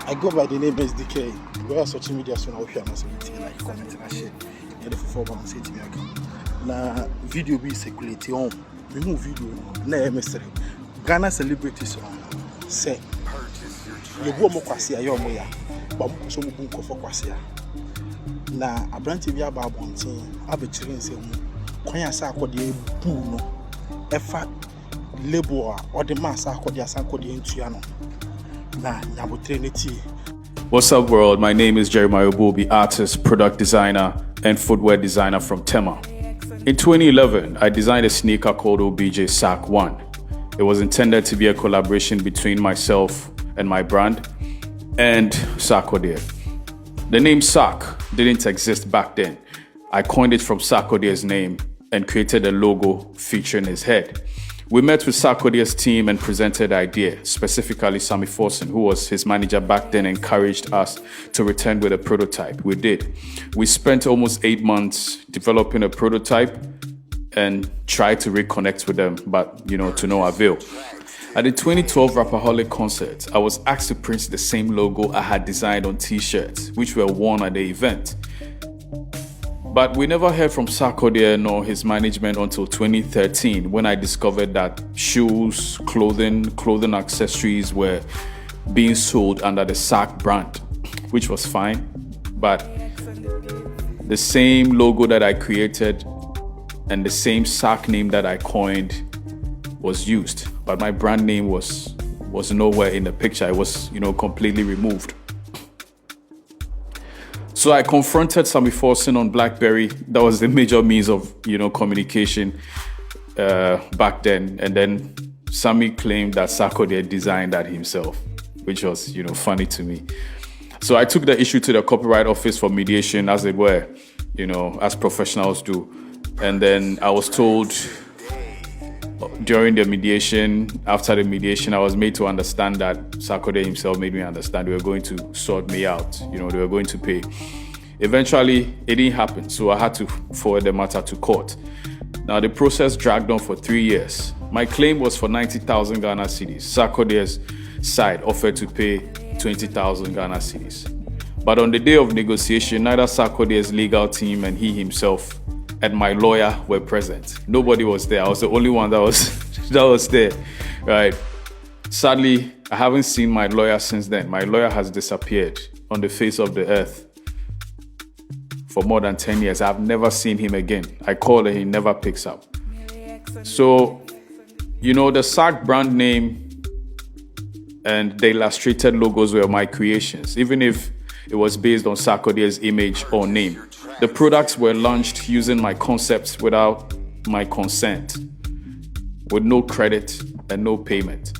I go by the name SDK. Go on social media so now if you are not seeing like comment and share. And the for one say to me na video be circulate on. We move video na mystery. Ghana celebrities say you go mo kwase ayo mo ya. Ba so mo bu nkofo kwase a. Na abranti bi aba abonten abekire nsem kwan ya Sarkodie bu no. Efa label or the mass Sarkodie ntua no. What's up, world? My name is Jeremiah Bobi, artist, product designer, and footwear designer from Tema. In 2011, I designed a sneaker called OBJ Sark 1. It was intended to be a collaboration between myself and my brand and Sarkodie. The name Sark didn't exist back then. I coined it from Sarkodie's name and created a logo featuring his head. We met with Sarkodie's team and presented the idea. Specifically, Sammy Forson, who was his manager back then, encouraged us to return with a prototype. We did. We spent almost 8 months developing a prototype and tried to reconnect with them, but to no avail. At the 2012 Rapperholic concert, I was asked to print the same logo I had designed on t-shirts, which were worn at the event. But we never heard from Sarkodie nor his management until 2013 when I discovered that shoes, clothing accessories were being sold under the Sark brand, which was fine. But the same logo that I created and the same Sark name that I coined was used, but my brand name was nowhere in the picture. It was, completely removed. So I confronted Sammy Forson on BlackBerry. That was the major means of, communication back then. And then Sammy claimed that Sarkodie designed that himself, which was, funny to me. So I took the issue to the Copyright Office for mediation, as it were, as professionals do. And then I was told during the mediation, after the mediation, I was made to understand that Sarkodie himself made me understand they were going to sort me out. They were going to pay. Eventually, it didn't happen, so I had to forward the matter to court. Now, the process dragged on for 3 years. My claim was for 90,000 Ghana cedis. Sarkodie's side offered to pay 20,000 Ghana cedis. But on the day of negotiation, neither Sarkodie's legal team and he himself and my lawyer were present. Nobody was there. I was the only one that was there, right? Sadly, I haven't seen my lawyer since then. My lawyer has disappeared on the face of the earth for more than 10 years. I've never seen him again. I call and he never picks up. So, the Sark brand name and the illustrated logos were my creations, even if it was based on Sarkodie's image or name. The products were launched using my concepts without my consent, with no credit and no payment.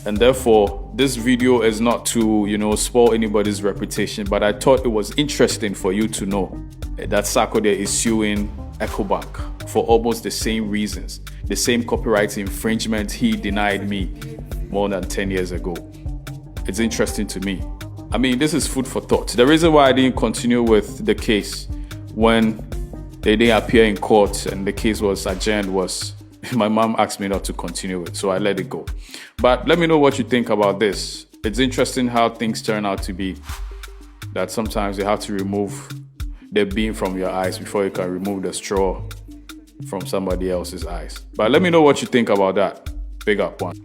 And therefore, this video is not to, spoil anybody's reputation, but I thought it was interesting for you to know that Sarkodie is suing EcoBank for almost the same reasons, the same copyright infringement he denied me more than 10 years ago. It's interesting to me. I mean, this is food for thought. The reason why I didn't continue with the case when they didn't appear in court and the case was adjourned was my mom asked me not to continue it, so I let it go. But let me know what you think about this. It's interesting how things turn out to be, that sometimes you have to remove the beam from your eyes before you can remove the straw from somebody else's eyes. But let me know what you think about that. Big up one.